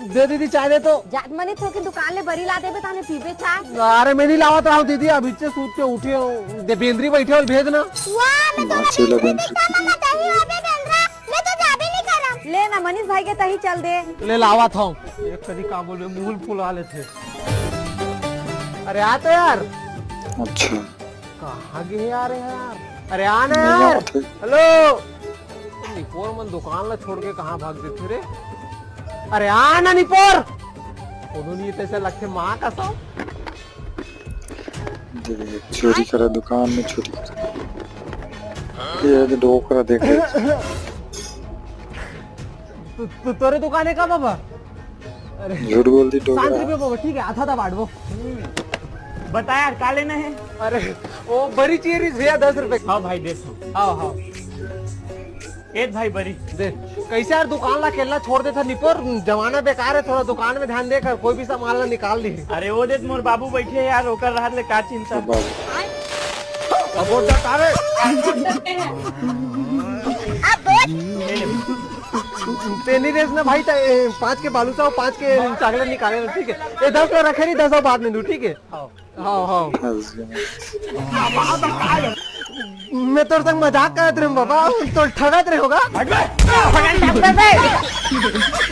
दे दीदी चाय दे तो। मनी थोकी दुकान ले बरी ला देबे ताने पीबे चाय। अरे मैं नहीं लावत रहा हूँ दीदी, अभी से सूत के उठे हो, बेंद्री बैठे हो भेज ना। वाह मैं तो ले ना मनीष भाई के तही चल दे। ले लावा था एक कदी काम बोल मूल फुला लेते। अरे आ तो यार। अच्छा कहाँ गए यार यार। अरे आना यार। हेलो निपोर मन दुकान ला छोड़ के कहाँ भाग देते रे। अरे आना निपोर नहीं तैसे लगते माँ का सब चोरी करा दुकान में, चोरी करा ये डोकरा देख तोरे दुकान है का बाबा। अरे झूठ बोल दी डोकरा। 7 रुपये बाबा ठीक है, आधा था बांट वो। बता यार का लेना है। अरे वो बड़ी चीज भैया 10 रुपए। हाँ भाई देखो। हाँ हाँ एक भाई बरी दे। कैसे यार दुकान ला केला छोड़ देता निपोर, जमाना बेकार है, थोड़ा दुकान में ध्यान देकर कोई भी सामान ला निकाल दी। अरे वो देख मोर बाबू बैठे यार, ओकर रात ले का चिंता। तेनी रेस ना भाई 5 के बालू सा 5 के चॉकलेट निकाले ना, ठीक है। ये 10 तो रखे नहीं, 10 बाद में दूं, ठीक है। हाँ हाँ मैं तोर संग मजाक करत रहे बाबा, तो ठगत रहे होगा।